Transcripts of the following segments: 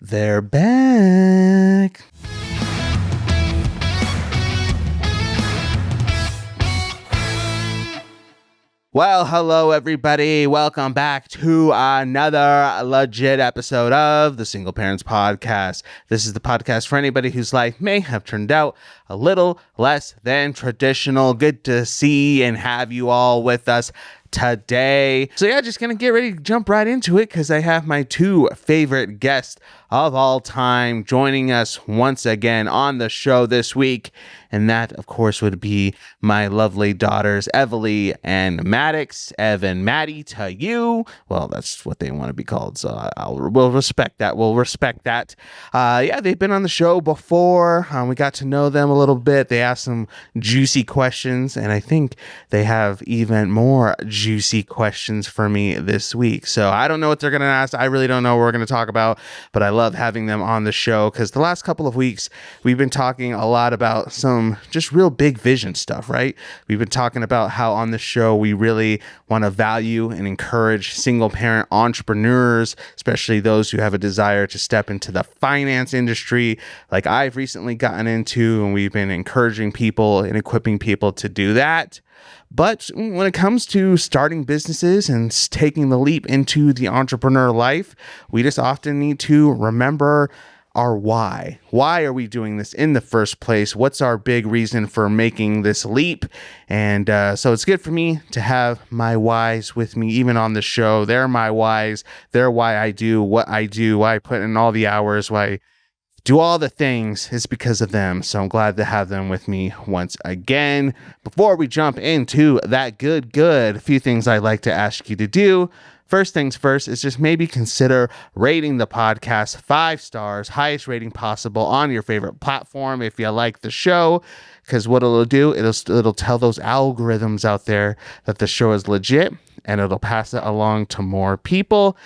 They're back. Well, hello, everybody. Welcome back to another legit episode of the Single Parents Podcast. This is the podcast for anybody whose life may have turned out a little less than traditional. Good to see and have you all with us today. So yeah, just gonna get ready to jump right into it because I have my two favorite guests of all time joining us once again on the show this week. And that, of course, would be my lovely daughters, Everly and Maddox. Ev and Maddie to you. Well, that's what they want to be called, so we'll respect that. We'll respect that. Yeah, they've been on the show before. We got to know them a little bit. They asked some juicy questions, and I think they have even more juicy questions for me this week. So I don't know what they're going to ask. I really don't know what we're going to talk about, but I love having them on the show because the last couple of weeks, we've been talking a lot about some just real big vision stuff, right? We've been talking about how on the show we really want to value and encourage single parent entrepreneurs, especially those who have a desire to step into the finance industry like I've recently gotten into, and we've been encouraging people and equipping people to do that. But when it comes to starting businesses and taking the leap into the entrepreneur life, we just often need to remember our why. Why are we doing this in the first place? What's our big reason for making this leap? And so it's good for me to have my whys with me, even on the show. They're my whys. They're why I do what I do, why I put in all the hours, why I do all the things. Is because of them. So I'm glad to have them with me once again. Before we jump into that good, a few things I'd like to ask you to do. First things first is just maybe consider rating the podcast 5 stars, highest rating possible on your favorite platform if you like the show, because what it'll do, it'll tell those algorithms out there that the show is legit, and it'll pass it along to more people.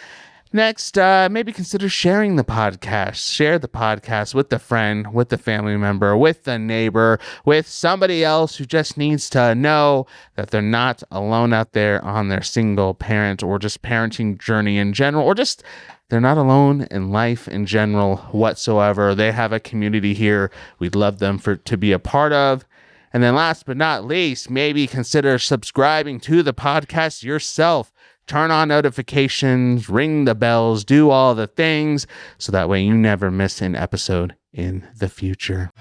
Next, maybe consider sharing the podcast. Share the podcast with a friend, with a family member, with a neighbor, with somebody else who just needs to know that they're not alone out there on their single parent or just parenting journey in general, or just they're not alone in life in general whatsoever. They have a community here we'd love them to be a part of. And then last but not least, maybe consider subscribing to the podcast yourself. Turn on notifications, ring the bells, do all the things, so that way you never miss an episode in the future.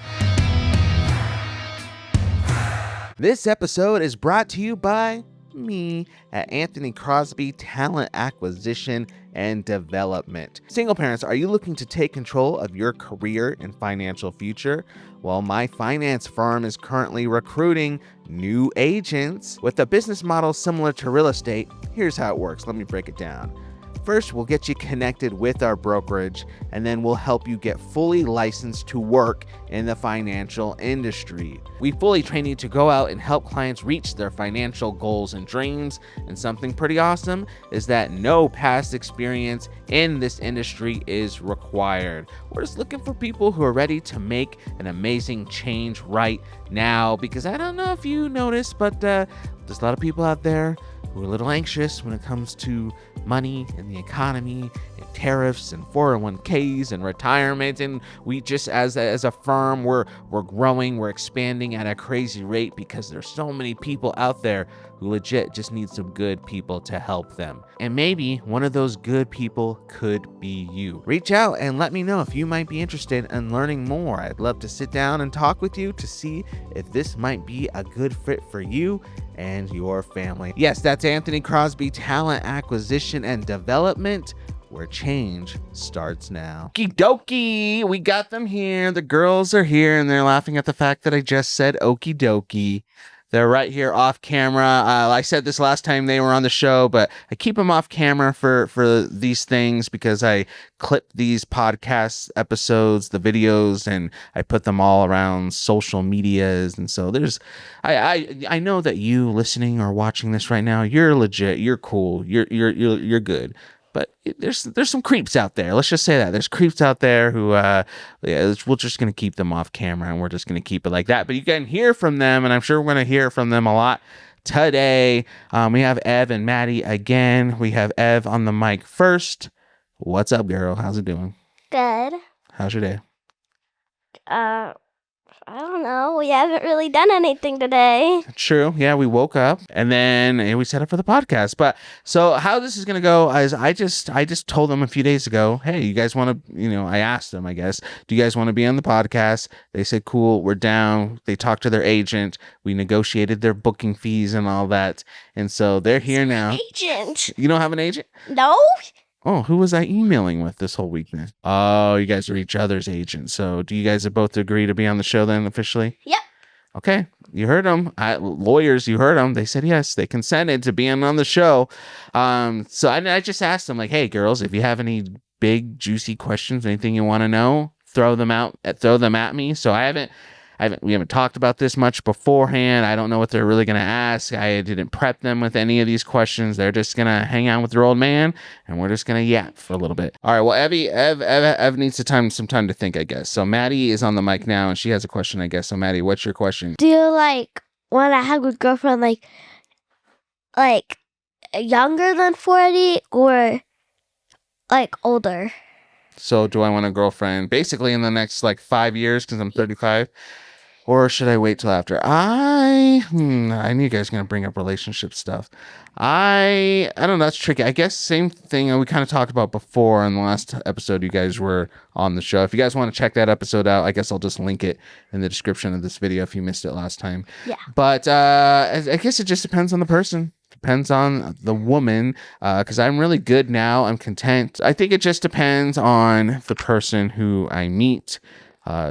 This episode is brought to you by me at Anthony Crosby Talent Acquisition and Development. Single parents, are you looking to take control of your career and financial future? Well, my finance firm is currently recruiting new agents with a business model similar to real estate. Here's how it works. Let me break it down. First, we'll get you connected with our brokerage, and then we'll help you get fully licensed to work in the financial industry. We fully train you to go out and help clients reach their financial goals and dreams. And something pretty awesome is that no past experience in this industry is required. We're just looking for people who are ready to make an amazing change right now, because I don't know if you noticed, but there's a lot of people out there who are a little anxious when it comes to money and the economy and tariffs and 401ks and retirement. And we just, as a firm, we're growing, we're expanding at a crazy rate because there's so many people out there who legit just need some good people to help them. And maybe one of those good people could be you. Reach out and let me know if you might be interested in learning more. I'd love to sit down and talk with you to see if this might be a good fit for you and your family. Yes, that's Anthony Crosby Talent Acquisition and Development, where change starts now. Okie dokie, we got them here. The girls are here, and they're laughing at the fact that I just said okie dokie. They're right here off camera. I said this last time they were on the show, but I keep them off camera for these things because I clip these podcast episodes, the videos, and I put them all around social medias. And so I know that you listening or watching this right now, you're legit, you're cool, you're good. But there's some creeps out there. Let's just say that. There's creeps out there who, we're just going to keep them off camera, and we're just going to keep it like that. But you can hear from them, and I'm sure we're going to hear from them a lot today. We have Ev and Maddie again. We have Ev on the mic first. What's up, girl? How's it doing? Good. How's your day? I don't know. We haven't really done anything today. True. Yeah, we woke up and then we set up for the podcast. But so how this is gonna go is I just told them a few days ago, hey, you guys want to, I asked them, I guess, do you guys want to be on the podcast? They said, cool, we're down. They talked to their agent. We negotiated their booking fees and all that, and so they're here now. Agent. You don't have an agent? No. Oh, who was I emailing with this whole week then? Oh, you guys are each other's agents. So do you guys both agree to be on the show then officially? Yep. Okay. You heard them. Lawyers, you heard them. They said yes. They consented to being on the show. So I just asked them like, hey, girls, if you have any big, juicy questions, anything you want to know, throw them at me. So we haven't talked about this much beforehand. I don't know what they're really going to ask. I didn't prep them with any of these questions. They're just going to hang out with their old man, and we're just going to yap for a little bit. All right, well, Ev needs some time to think, I guess. So Maddie is on the mic now, and she has a question, I guess. So Maddie, what's your question? Do you, want to have a girlfriend, younger than 40 or, older? So do I want a girlfriend basically in the next, 5 years because I'm 35? Or should I wait till after? I knew you guys were going to bring up relationship stuff. I don't know. That's tricky. I guess same thing we kind of talked about before in the last episode you guys were on the show. If you guys want to check that episode out, I guess I'll just link it in the description of this video if you missed it last time. Yeah. But I guess it just depends on the person. Depends on the woman, because I'm really good now. I'm content. I think it just depends on the person who I meet.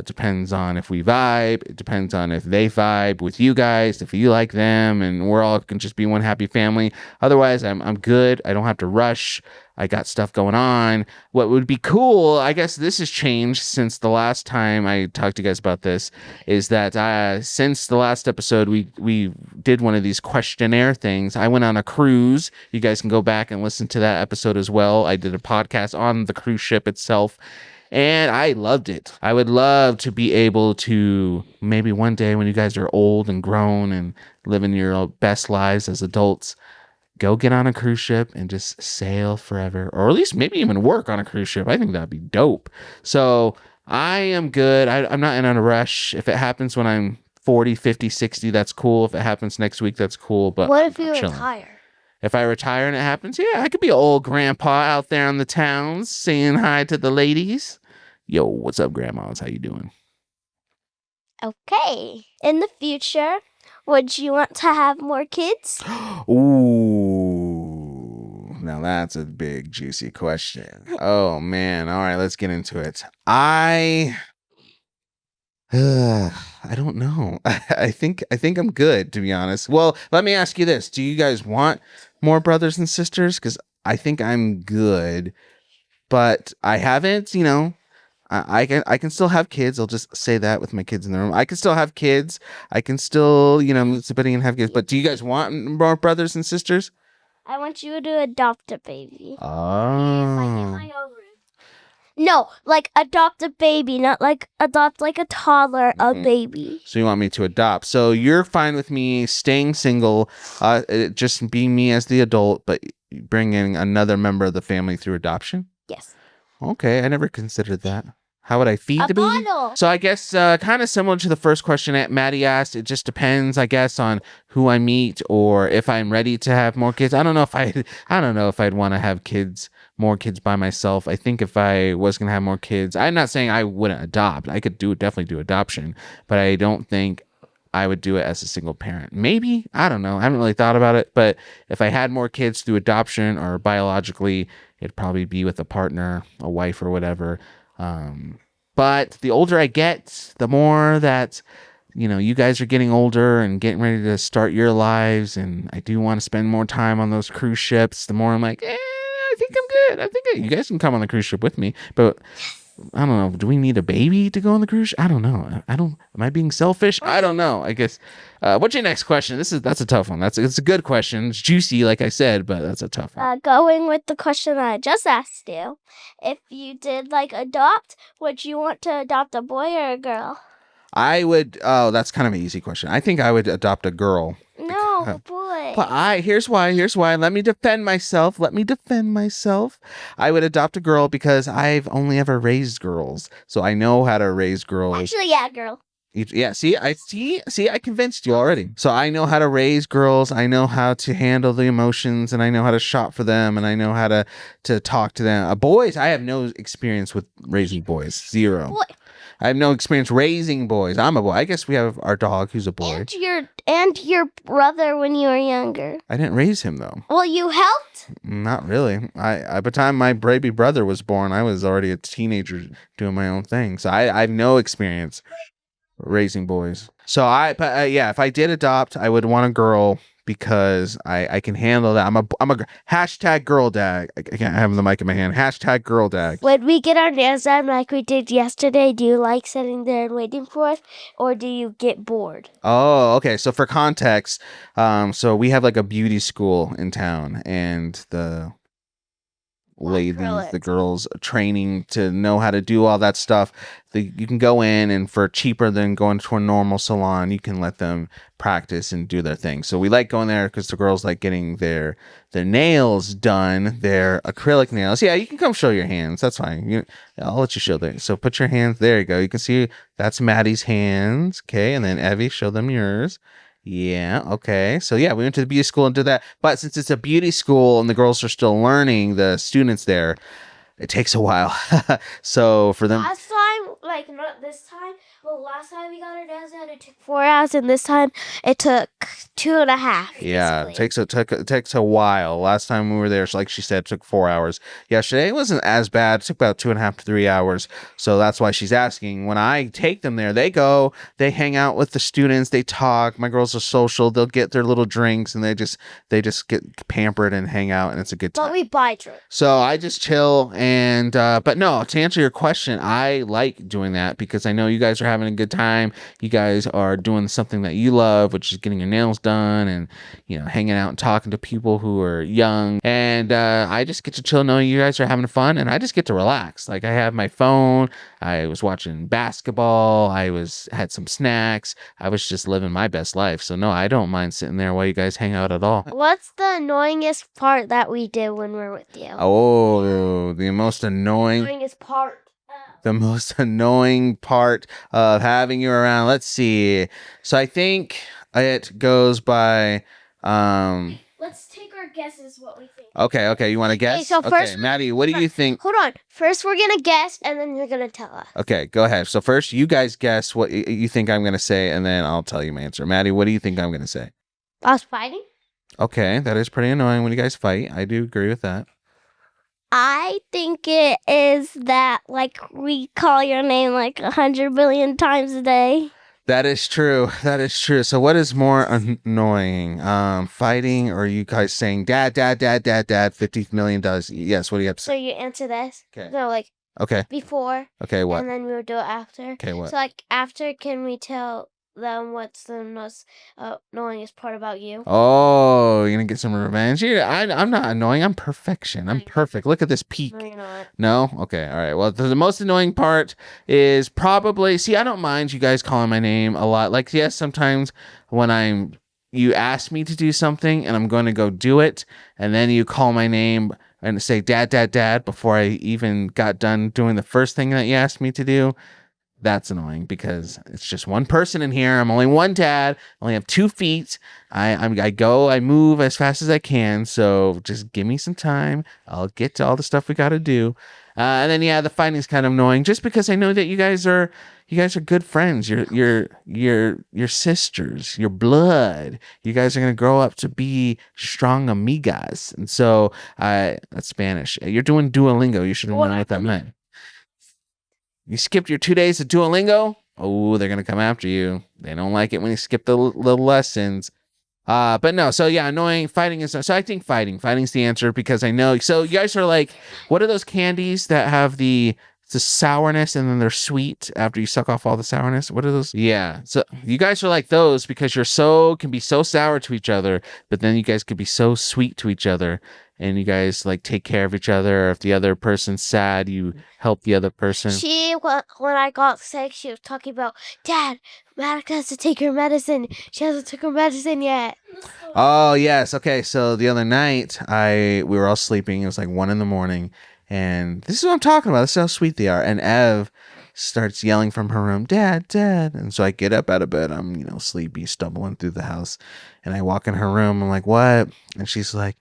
Depends on if we vibe. It depends on if they vibe with you guys, if you like them, and we're all can just be one happy family. Otherwise, I'm good. I don't have to rush. I got stuff going on. What would be cool, I guess this has changed since the last time I talked to you guys about this, is that since the last episode, we did one of these questionnaire things. I went on a cruise. You guys can go back and listen to that episode as well. I did a podcast on the cruise ship itself. And I loved it. I would love to be able to maybe one day when you guys are old and grown and living your best lives as adults, go get on a cruise ship and just sail forever, or at least maybe even work on a cruise ship. I think that'd be dope. So I am good. I'm not in a rush. If it happens when I'm 40, 50, 60, that's cool. If it happens next week, that's cool. But what if you retire? If I retire and it happens, yeah, I could be an old grandpa out there on the towns saying hi to the ladies. Yo, what's up, grandmas? How you doing? Okay. In the future, would you want to have more kids? Ooh, now that's a big, juicy question. Oh, man. All right, let's get into it. I don't know. I think I'm good, to be honest. Well, let me ask you this. Do you guys want more brothers and sisters? Because I think I'm good, but I haven't, I can still have kids. I'll just say that with my kids in the room. I can still have kids. I can still, meet somebody and have kids. But do you guys want more brothers and sisters? I want you to adopt a baby. Oh. No, adopt a baby, not adopt a toddler, a baby. So you want me to adopt. So you're fine with me staying single, just being me as the adult, but bringing another member of the family through adoption? Yes. Okay, I never considered that. How would I feed the baby? Bottle. So I guess kind of similar to the first question that Maddie asked, it just depends, I guess, on who I meet or if I'm ready to have more kids. I don't know if I'd want to have more kids by myself. I think if I was going to have more kids, I'm not saying I wouldn't adopt. I could definitely do adoption, but I don't think I would do it as a single parent. Maybe, I don't know. I haven't really thought about it, but if I had more kids through adoption or biologically, it'd probably be with a partner, a wife or whatever. But the older I get, the more that, you guys are getting older and getting ready to start your lives. And I do want to spend more time on those cruise ships. The more I'm like, I think I'm good. I think you guys can come on the cruise ship with me. But I don't know. Do we need a baby to go on the cruise? I don't know. Am I being selfish? I don't know. I guess. What's your next question? That's a tough one. It's a good question. It's juicy, like I said, but that's a tough one. Going with the question I just asked you, if you did adopt, would you want to adopt a boy or a girl? I would. Oh, that's kind of an easy question. I think I would adopt a girl. No, a boy. boy. But here's why. Let me defend myself. I would adopt a girl because I've only ever raised girls, so I know how to raise girls. Actually, yeah, girl. Yeah, see, I convinced you already. So I know how to raise girls. I know how to handle the emotions, and I know how to shop for them, and I know how to talk to them. Boys, I have no experience with raising boys. Zero. Boy. I have no experience raising boys. I'm a boy. I guess we have our dog who's a boy. And your brother when you were younger. I didn't raise him though. Well, you helped? Not really. I by the time my baby brother was born, I was already a teenager doing my own thing. So I have no experience raising boys. So yeah, if I did adopt, I would want a girl because I can handle that. I'm a hashtag girl dad. I can't have the mic in my hand. Hashtag girl dad. When we get our nails done like we did yesterday, do you like sitting there and waiting for us, or do you get bored? Oh, okay. So for context, so we have like a beauty school in town, and the ladies, the girls training to know how to do all that stuff. You can go in, and for cheaper than going to a normal salon, you can let them practice and do their thing. So we like going there because the girls like getting their nails done, their acrylic nails. Yeah, you can come show your hands. That's fine. I'll let you show them. So put your hands. There you go. You can see that's Maddie's hands. Okay, and then Evie, show them yours. Yeah, okay. So yeah, we went to the beauty school and did that. But since it's a beauty school and the girls are still learning, the students there, it takes a while. So for them... Last time, like not this time, but last time we got our nails done, it took 4 hours, and this time it took 2.5. Yeah, it takes a while. Last time we were there, like she said, it took 4 hours. Yesterday, it wasn't as bad. It took about 2.5 to 3 hours. So that's why she's asking. When I take them there, they hang out with the students, they talk. My girls are social. They'll get their little drinks, and they just get pampered and hang out, and it's a good time. But we buy drinks. So I just chill, and but no, to answer your question, I like doing that because I know you guys are having a good time. You guys are doing something that you love, which is getting your nails done and hanging out and talking to people who are young. And I just get to chill knowing you guys are having fun, and I just get to relax. Like I have my phone. I was watching basketball. Had some snacks. I was just living my best life. So no, I don't mind sitting there while you guys hang out at all. What's the annoyingest part that we did when we're with you? Oh, the most annoyingest part. The most annoying part of having you around. Let's see. So I think it goes by. Let's take our guesses. What we think. Okay. You want to guess? Okay, so first, Maddie, what do you think? Hold on. First, we're gonna guess, and then you're gonna tell us. Okay, go ahead. So first, you guys guess what you think I'm gonna say, and then I'll tell you my answer. Maddie, what do you think I'm gonna say? Us fighting. Okay, that is pretty annoying when you guys fight. I do agree with that. I think it is that, like, we call your name like 100 billion times a day. That is true. So what is more annoying? Fighting, or you guys saying dad, 50 million does? Yes, what do you have to say? So you answer this. Okay. No, like, okay. Before. Okay, what? And then we'll do it after. Okay, what? So, like, after, can we tell them what's the most annoyingest part about you? Oh, you're gonna get some revenge? I'm not annoying. I'm perfection. I'm perfect. Look at this peak. No, you're not. No? Okay, all right. Well, the most annoying part is probably... See, I don't mind you guys calling my name a lot. Like, yes, sometimes when you ask me to do something and I'm going to go do it, and then you call my name and say, dad, before I even got done doing the first thing that you asked me to do. That's annoying because it's just one person in here. I'm only one dad. I only have 2 feet. I move as fast as I can. So just give me some time. I'll get to all the stuff we got to do. And then, yeah, the fighting's kind of annoying just because I know that you guys are good friends. You're sisters, your blood. You guys are going to grow up to be strong amigas. And so that's Spanish. You're doing Duolingo. You should have known what that meant. You skipped your 2 days of Duolingo? Oh, they're going to come after you. They don't like it when you skip the little lessons. But no, so yeah, annoying. Fighting is... So I think fighting's the answer because I know... So you guys are like... What are those candies that have the It's a sourness, and then they're sweet after you suck off all the sourness. What are those? Yeah. So you guys are like those because can be so sour to each other, but then you guys could be so sweet to each other. And you guys like take care of each other. If the other person's sad, you help the other person. When I got sick, she was talking about, Dad, Maddie has to take her medicine. She hasn't took her medicine yet. Oh, yes. Okay. So the other night, we were all sleeping. It was like 1 a.m. And this is what I'm talking about. This is how sweet they are. And Ev starts yelling from her room, Dad, Dad. And so I get up out of bed. I'm, sleepy, stumbling through the house. And I walk in her room. I'm like, what? And she's like,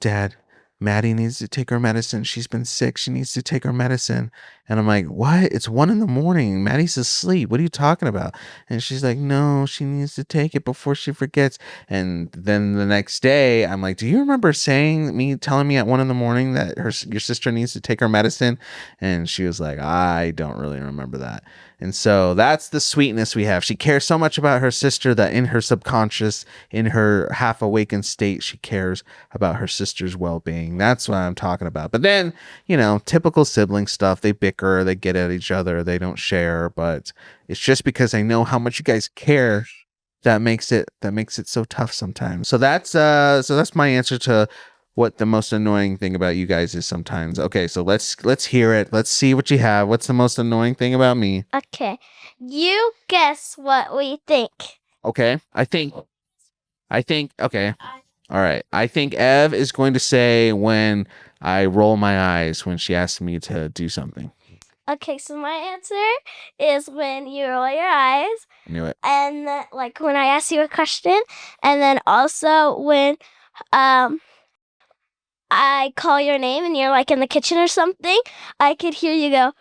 Dad, Maddie needs to take her medicine. She's been sick. She needs to take her medicine. And I'm like, what? It's 1 a.m. Maddie's asleep. What are you talking about? And she's like, no, she needs to take it before she forgets. And then the next day, I'm like, do you remember telling me at 1 a.m. that your sister needs to take her medicine? And she was like, I don't really remember that. And so that's the sweetness we have. She cares so much about her sister that in her subconscious, in her half awakened state, she cares about her sister's well-being. That's what I'm talking about. But then, typical sibling stuff. They bicker, they get at each other, they don't share. But it's just because I know how much you guys care that makes it so tough sometimes. So that's my answer to what the most annoying thing about you guys is sometimes. Okay, so let's hear it. Let's see what you have. What's the most annoying thing about me? Okay. You guess what we think. Okay. I think okay. All right. I think Ev is going to say when I roll my eyes when she asks me to do something. Okay, so my answer is when you roll your eyes. I knew it. And like when I ask you a question, and then also when I call your name and you're like in the kitchen or something, I could hear you go,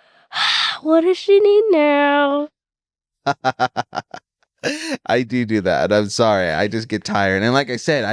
what does she need now? I do that. I'm sorry. I just get tired. And like I said,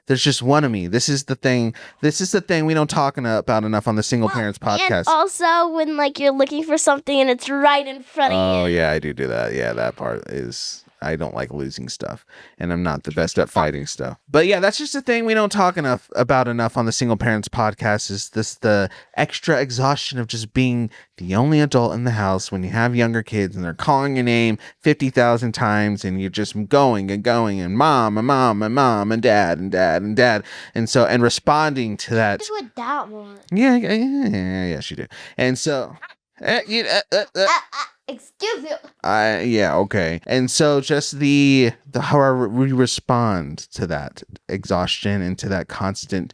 there's just one of me. This is the thing we don't talk about enough on the Single Parents podcast. And also when like you're looking for something and it's right in front of you. Oh yeah, I do that. Yeah, that part is, I don't like losing stuff, and I'm not the best at fighting stuff. But yeah, that's just the thing we don't talk about enough on the Single Parents podcast, is the extra exhaustion of just being the only adult in the house when you have younger kids and they're calling your name 50,000 times and you're just going and going and mom and mom and mom and dad and dad and dad. And so, and responding to that. That's what Dad wants. Yeah, she did. And so, excuse you. Yeah, okay. And so just the how we respond to that exhaustion and to that constant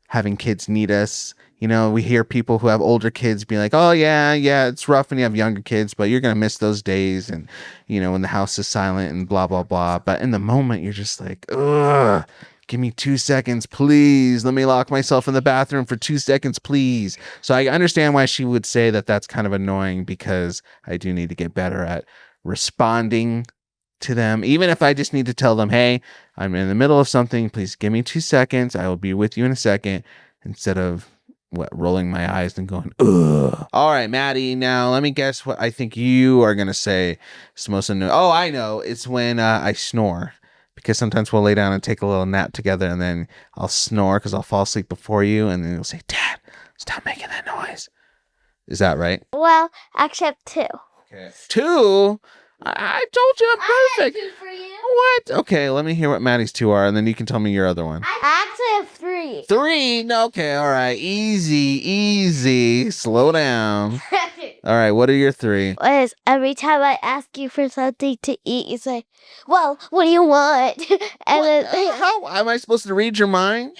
having kids need us. We hear people who have older kids be like, oh yeah, it's rough when you have younger kids, but you're going to miss those days. And, when the house is silent and blah, blah, blah. But in the moment, you're just like, ugh, give me 2 seconds, please. Let me lock myself in the bathroom for 2 seconds, please. So I understand why she would say that that's kind of annoying, because I do need to get better at responding to them. Even if I just need to tell them, hey, I'm in the middle of something, please give me 2 seconds. I will be with you in a second, instead of rolling my eyes and going, ugh. All right, Maddie, now let me guess what I think you are going to say is the most annoying. Oh, I know. It's when I snore. Because sometimes we'll lay down and take a little nap together, and then I'll snore because I'll fall asleep before you, and then you'll say, Dad, stop making that noise. Is that right? Well, actually I have 2. Okay. 2? I told you I'm perfect. I have 2 for you. What? Okay, let me hear what Maddie's 2 are, and then you can tell me your other one. I actually have 3. 3? No, okay, all right. Easy. Slow down. All right, what are your 3? Is every time I ask you for something to eat, you say, well, what do you want? And then how am I supposed to read your mind?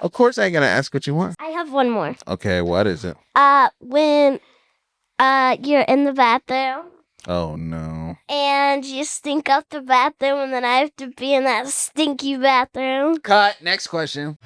Of course I gotta ask what you want. I have one more. Okay, what is it? When you're in the bathroom. Oh no. And you stink up the bathroom, and then I have to be in that stinky bathroom. Cut. Next question.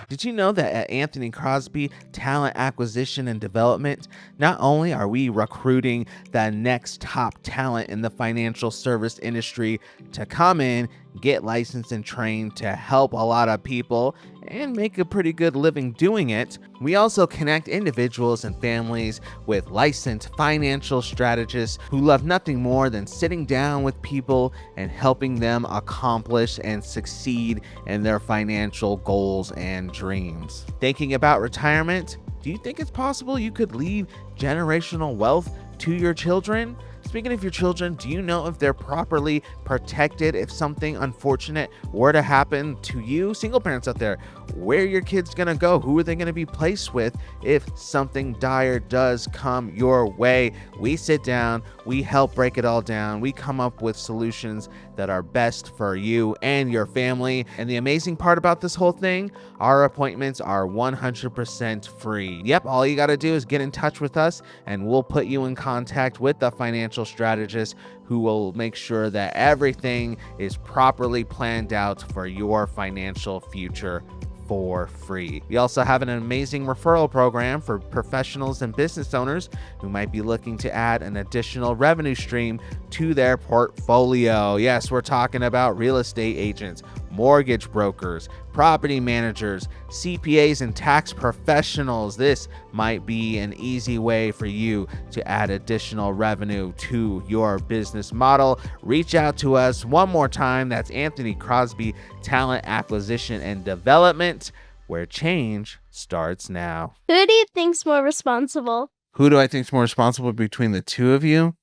Did you know that at Anthony Crosby Talent Acquisition and Development, not only are we recruiting the next top talent in the financial service industry to come in, get licensed and trained to help a lot of people and make a pretty good living doing it, we also connect individuals and families with licensed financial strategists who love nothing more than sitting down with people and helping them accomplish and succeed in their financial goals and dreams. Thinking about retirement? Do you think it's possible you could leave generational wealth to your children? Speaking of your children, do you know if they're properly protected if something unfortunate were to happen to you? Single parents out there, where are your kids gonna go? Who are they gonna be placed with if something dire does come your way? We sit down, we help break it all down, we come up with solutions that are best for you and your family. And the amazing part about this whole thing, our appointments are 100% free. Yep, all you gotta do is get in touch with us and we'll put you in contact with the financial strategist who will make sure that everything is properly planned out for your financial future for free. We also have an amazing referral program for professionals and business owners who might be looking to add an additional revenue stream to their portfolio. Yes, we're talking about real estate agents, mortgage brokers, property managers, CPAs, and tax professionals. This might be an easy way for you to add additional revenue to your business model. Reach out to us one more time. That's Anthony Crosby, Talent Acquisition and Development, where change starts now. Who do you think's more responsible? Who do I think's more responsible between the two of you?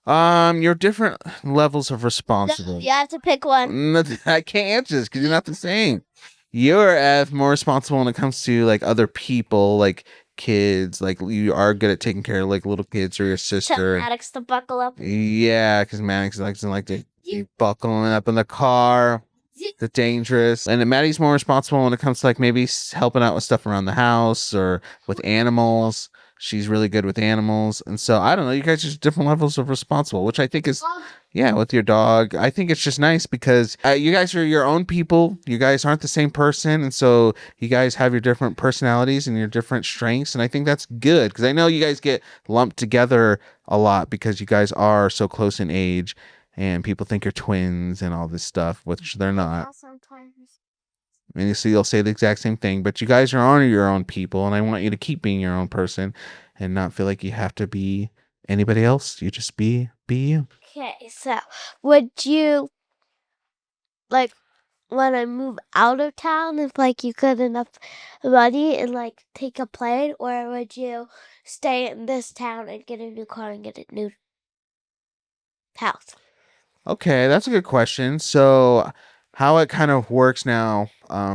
You're different levels of responsible. You have to pick one. I can't answer this because you're not the same. You're more responsible when it comes to like other people, like kids. Like you are good at taking care of like little kids or your sister. Tell Maddox to buckle up. Yeah, because Maddox doesn't like to keep buckling up in the car. The dangerous. And then Maddie's more responsible when it comes to like maybe helping out with stuff around the house or with animals. She's really good with animals. And so, I don't know, you guys are just different levels of responsible, which I think is, yeah, with your dog. I think it's just nice because you guys are your own people. You guys aren't the same person. And so you guys have your different personalities and your different strengths. And I think that's good because I know you guys get lumped together a lot because you guys are so close in age and people think you're twins and all this stuff, which they're not. Sometimes. And so you'll say the exact same thing, but you guys are your own people, and I want you to keep being your own person and not feel like you have to be anybody else. You just be you. Okay, so would you like want to move out of town if like you could enough money and like take a plane, or would you stay in this town and get a new car and get a new house? Okay, that's a good question. So how it kind of works now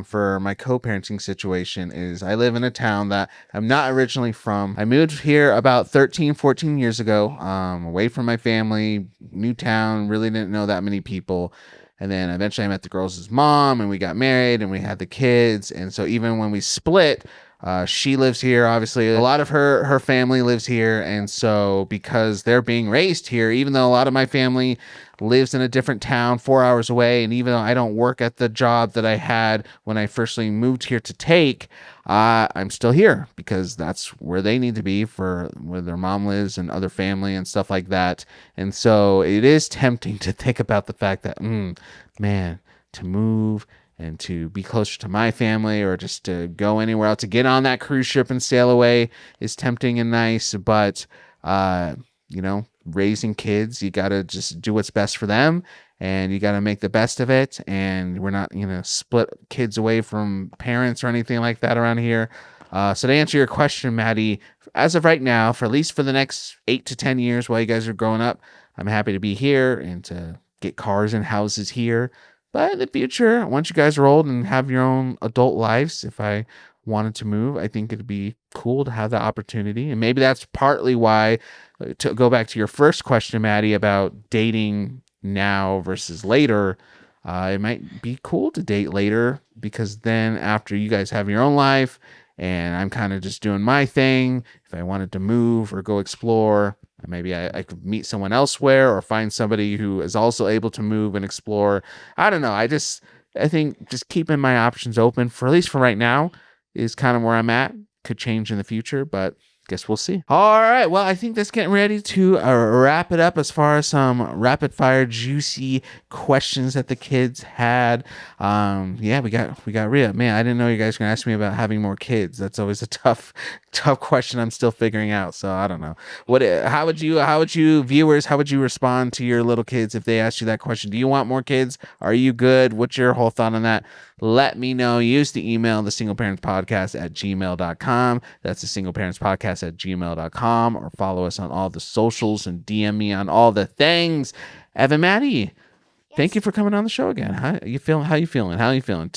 for my co-parenting situation is I live in a town that I'm not originally from. I moved here about 13, 14 years ago, away from my family, new town, really didn't know that many people. And then eventually I met the girls' mom and we got married and we had the kids. And so even when we split, she lives here. Obviously, a lot of her family lives here. And so because they're being raised here, even though a lot of my family lives in a different town 4 hours away, and even though I don't work at the job that I had when I firstly moved here to take, I'm still here because that's where they need to be for where their mom lives and other family and stuff like that. And so it is tempting to think about the fact that, man, to move and to be closer to my family or just to go anywhere else, to get on that cruise ship and sail away is tempting and nice. But, raising kids, you got to just do what's best for them and you got to make the best of it. And we're not, split kids away from parents or anything like that around here. So to answer your question, Maddie, as of right now, for at least for the next 8 to 10 years while you guys are growing up, I'm happy to be here and to get cars and houses here. But in the future, once you guys are old and have your own adult lives, if I wanted to move, I think it'd be cool to have that opportunity. And maybe that's partly why, to go back to your first question, Maddie, about dating now versus later, it might be cool to date later because then after you guys have your own life and I'm kind of just doing my thing, if I wanted to move or go explore, maybe I could meet someone elsewhere or find somebody who is also able to move and explore. I don't know. I think just keeping my options open for at least for right now is kind of where I'm at. Could change in the future, but guess we'll see. All right. Well, I think that's getting ready to wrap it up as far as some rapid fire, juicy questions that the kids had. Yeah, we got Rhea. Man, I didn't know you guys were gonna ask me about having more kids. That's always a tough question. I'm still figuring out. So I don't know. How would you viewers? How would you respond to your little kids if they asked you that question? Do you want more kids? Are you good? What's your whole thought on that? Let me know. Use the email, thesingleparentspodcast@gmail.com. That's thesingleparentspodcast@gmail.com, or follow us on all the socials and DM me on all the things. Evan, Maddie, thank you for coming on the show again. How you feeling? How you feeling?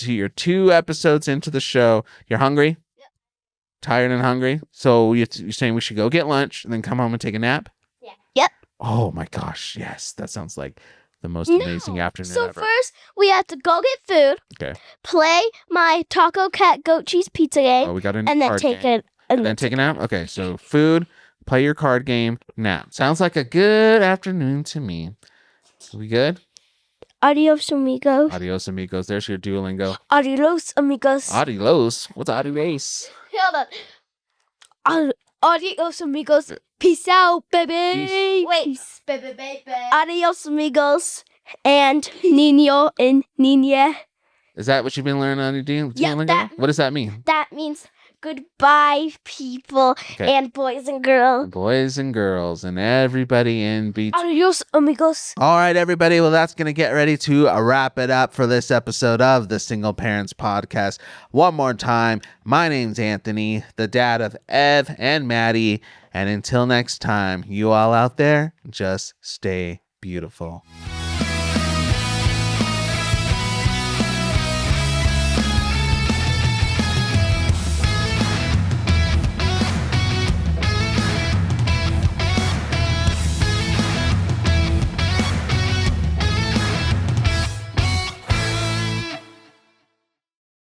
You're 2 episodes into the show. You're hungry? Yep. Tired and hungry? So you're saying we should go get lunch and then come home and take a nap? Yeah. Yep. Oh my gosh, yes. That sounds like the most amazing afternoon So ever. first, we have to go get food. Okay. Play my taco cat goat cheese pizza game. Oh, we got a and then card take game. it. And then take a nap? Okay, so food, play your card game, nap. Sounds like a good afternoon to me. We good? Adios, amigos. Adios, amigos. There's your Duolingo. Adios, amigos. Adios? What's adios? Hold on. Adios, amigos. Peace out, baby. Peace. Wait, baby. Adios, amigos. And Nino and Nina. Is that what you've been learning on your Duolingo? Yeah, What does that mean? That means goodbye, people, Okay. and boys and girls. Boys and girls and everybody in between. Adios, amigos. All right, everybody. Well, that's going to get ready to wrap it up for this episode of the Single Parents Podcast. One more time, my name's Anthony, the dad of Ev and Maddie. And until next time, you all out there, just stay beautiful.